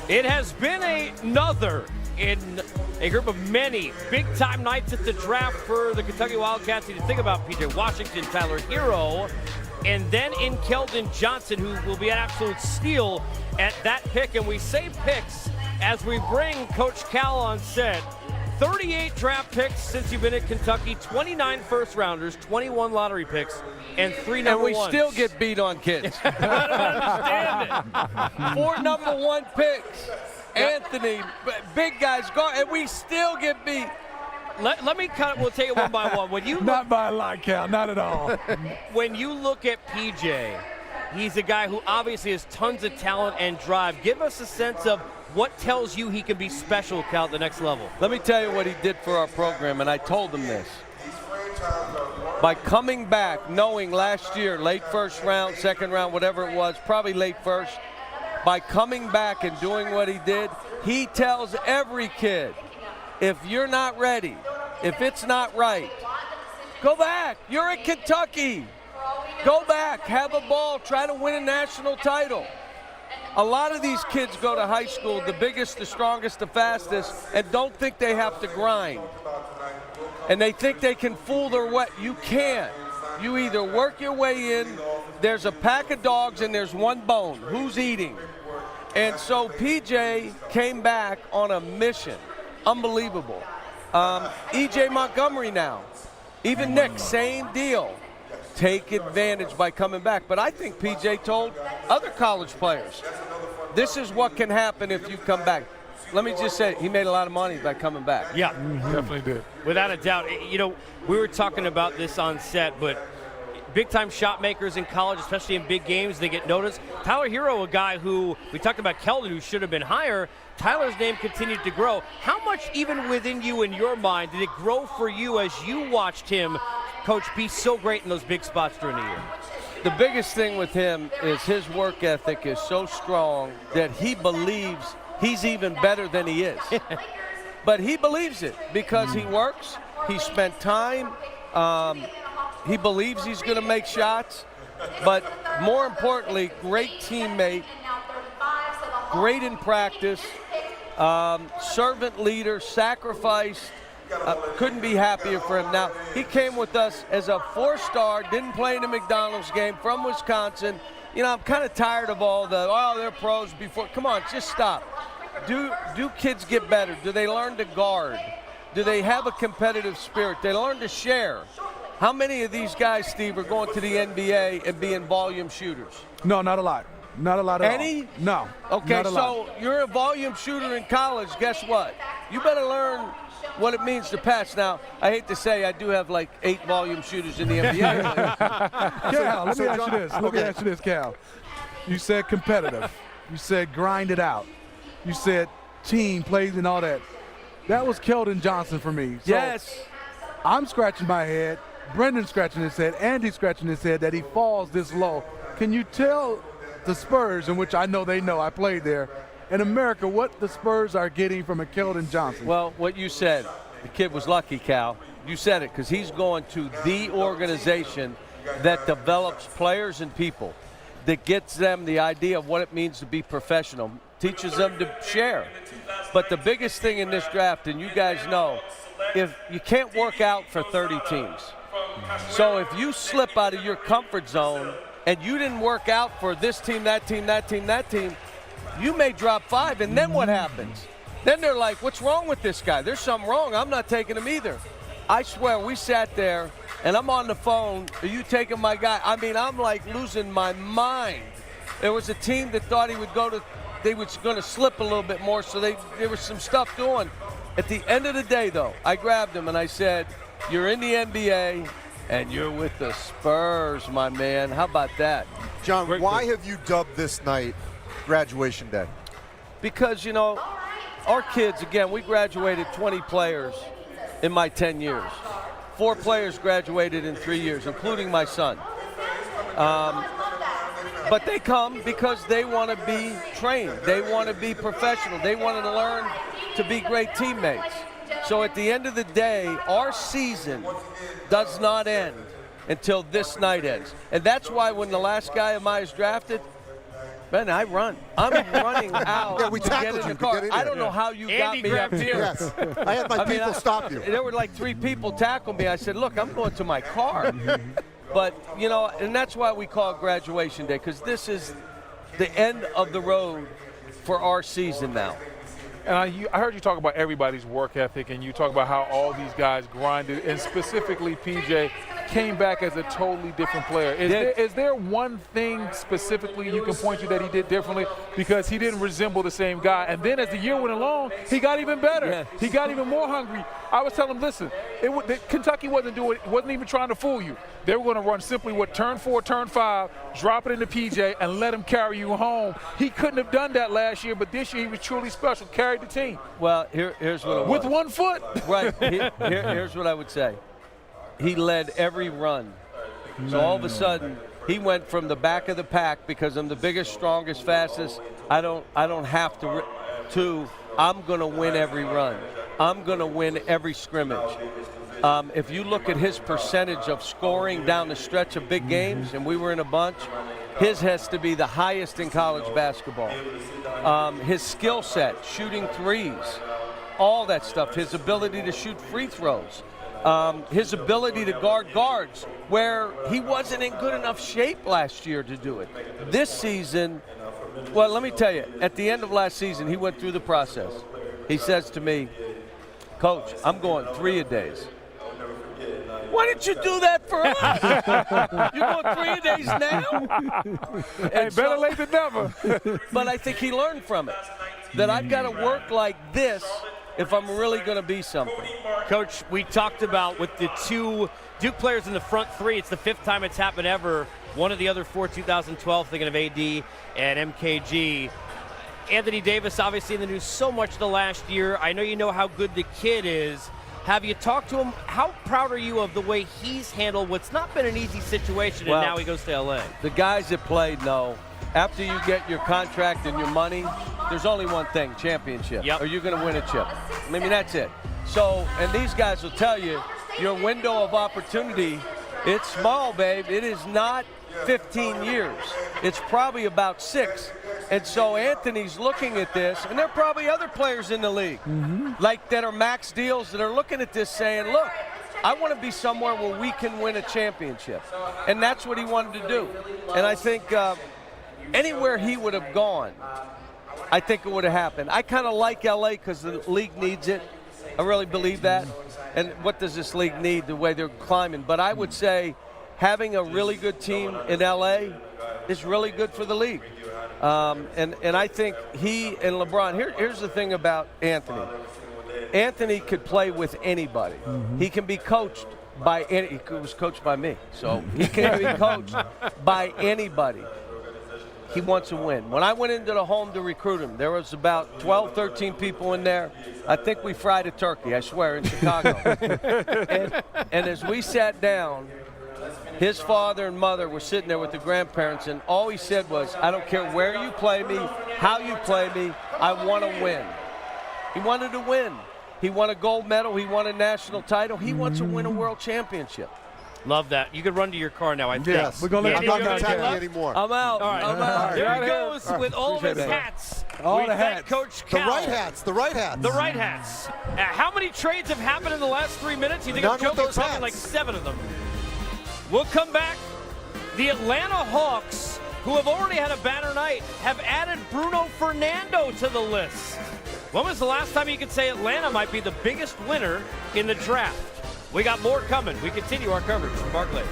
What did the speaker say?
It has been another in a group of many big-time nights at the draft for the Kentucky Wildcats. You think about P.J. Washington, Tyler Hero, and then in Keldon Johnson, who will be an absolute steal at that pick. And we say picks as we bring Coach Cal on set. 38 draft picks since you've been at Kentucky, 29 first-rounders, 21 lottery picks, and 3 number ones. And we still get beat on kids. I don't understand it. 4 number 1 picks. Anthony, big guys, and we still get beat. Let me cut it. We'll take it one by one. When you not by a lot, Cal, not at all. When you look at PJ, he's a guy who obviously has tons of talent and drive. Give us a sense of what tells you he can be special, Cal, at the next level. Let me tell you what he did for our program, and I told him this. By coming back, knowing last year, late first round, second round, whatever it was, probably late first, by coming back and doing what he did, he tells every kid, if you're not ready, if it's not right, go back. You're at Kentucky. Go back, have a ball, try to win a national title. A lot of these kids go to high school, the biggest, the strongest, the fastest, and don't think they have to grind. And they think they can fool their way. You can't. You either work your way in, there's a pack of dogs and there's one bone. Who's eating? And so PJ came back on a mission. Unbelievable. E.J. Montgomery now. Even Nick, same deal. Take advantage by coming back. But I think PJ told other college players, this is what can happen if you come back. Let me just say, he made a lot of money by coming back. Yeah, Definitely did. Without a doubt. You know, we were talking about this on set, but big-time shot makers in college, especially in big games, they get noticed. Tyler Hero, a guy who, we talked about Keldon, who should have been higher. Tyler's name continued to grow. How much, even within you, in your mind, did it grow for you as you watched him, Coach, be so great in those big spots during the year? The biggest thing with him is his work ethic is so strong that he believes he's even better than he is. But he believes it because he works, he spent time, he believes he's going to make shots, but more importantly, great teammate, great in practice, servant leader, sacrificed. Couldn't be happier for him. Now, he came with us as a 4-star, didn't play in the McDonald's game, from Wisconsin. You know, I'm kind of tired of all the, oh, they're pros before. Come on, just stop. Do kids get better? Do they learn to guard? Do they have a competitive spirit? They learn to share. How many of these guys, Steve, are going to the NBA and being volume shooters? No, not a lot. Not a lot at all. Any? No. Okay, not a so lot. you're a volume shooter in college. Guess what? You better learn what it means to pass. Now, I hate to say I do have like 8 volume shooters in the NBA. Cal, let me ask you this. Let me ask you this, Cal. You said competitive. You said grind it out. You said team plays and all that. That was Keldon Johnson for me. So Yes. I'm scratching my head. Brendan's scratching his head. Andy's scratching his head that he falls this low. Can you tell the Spurs, in which I know they know, I played there, in America, what the Spurs are getting from a Keldon Johnson? Well, what you said, the kid was lucky, Cal. You said it, because he's going to the organization that develops players and people, that gets them the idea of what it means to be professional, teaches them to share. But the biggest thing in this draft, and you guys know, if you can't work out for 30 teams. So if you slip out of your comfort zone and you didn't work out for this team, that team, that team, that team, you may drop 5, and then what happens? Then they're like, what's wrong with this guy? There's something wrong. I'm not taking him either. I swear, we sat there, and I'm on the phone. Are you taking my guy? I mean, I'm like losing my mind. There was a team that thought he would go to, they was going to slip a little bit more, so there was some stuff doing. At the end of the day, though, I grabbed him and I said, you're in the NBA, and you're with the Spurs, my man. How about that? John, why have you dubbed this night graduation day? Because, you know, our kids, again, we graduated 20 players in my 10 years. 4 players graduated in 3 years, including my son. But they come because they want to be trained. They want to be professional. They want to learn to be great teammates. So at the end of the day, our season does not end until this night ends. And that's why when the last guy of mine is drafted, Ben, I run. I'm running out Yeah, we to get tackled in you the to car. get in I there. don't know how you got Andy me up grabbed you. here. Yes. I had my people stop you. There were like 3 people tackle me. I said, look, I'm going to my car. But, you know, and that's why we call it graduation day, because this is the end of the road for our season now. And I heard you talk about everybody's work ethic, and you talk about how all these guys grinded, and specifically PJ came back as a totally different player. Is there one thing specifically you can point to that he did differently? Because he didn't resemble the same guy. And then as the year went along, he got even better. Yeah. He got even more hungry. I was telling him, listen, Kentucky wasn't even trying to fool you. They were going to run simply what turn 4, turn 5, drop it into PJ, and let him carry you home. He couldn't have done that last year, but this year he was truly special, carried the team. Well, here's what it With was. 1 foot. Right. Here's what I would say. He led every run. So all of a sudden, he went from the back of the pack because I'm the biggest, strongest, fastest. I don't have to I'm going to win every run. I'm going to win every scrimmage. If you look at his percentage of scoring down the stretch of big games, and we were in a bunch, his has to be the highest in college basketball. His skill set, shooting threes, all that stuff, his ability to shoot free throws, his ability to guard guards, where he wasn't in good enough shape last year to do it. This season, well, let me tell you, at the end of last season, he went through the process. He says to me, Coach, I'm going 3-a-days. Why didn't you do that for us? You're going 3-a-days now? Hey, better late than never. But I think he learned from it, that I've got to work like this if I'm really going to be something. Coach, we talked about with the 2 Duke players in the front 3, it's the 5th time it's happened ever. One of the other 4, 2012, thinking of AD and MKG. Anthony Davis, obviously in the news so much the last year. I know you know how good the kid is. Have you talked to him? How proud are you of the way he's handled what's not been an easy situation, and now he goes to L.A.? The guys that played know, after you get your contract and your money, there's only one thing, championship. Yep. Or you're going to win a chip. I mean, that's it. So, and these guys will tell you, your window of opportunity, it's small, babe. It is not 15 years. It's probably about 6. And so Anthony's looking at this, and there are probably other players in the league, like that are max deals that are looking at this saying, look, I want to be somewhere where we can win a championship. And that's what he wanted to do. And I think anywhere he would have gone, I think it would have happened. I kind of like L.A. because the league needs it. I really believe that. And what does this league need, the way they're climbing? But I would say having a really good team in L.A. is really good for the league. And I think he and LeBron, here's the thing about Anthony. Anthony could play with anybody. He can be coached by he was coached by me, so he can be coached by anybody. He wants to win. When I went into the home to recruit him, there was about 12, 13 people in there. I think we fried a turkey, I swear, in Chicago. and as we sat down, his father and mother were sitting there with the grandparents, and all he said was, I don't care where you play me, how you play me, I want to win. He wanted to win. He won a gold medal. He won a national title. He wants to win a world championship. Love that. You could run to your car now, I think. Yes. We're gonna let I'm you not go going to down tag there. you anymore. I'm out. All right. I'm out. There Right he here. goes with all of his Appreciate that. hats. All We the thank hats. Coach The Cal. right hats. The right hats. The right hats. How many trades have happened in the last 3 minutes? You think None I'm with joking? those Probably hats. like 7 of them. We'll come back. The Atlanta Hawks, who have already had a banner night, have added Bruno Fernando to the list. When was the last time you could say Atlanta might be the biggest winner in the draft? We got more coming. We continue our coverage from Barclays.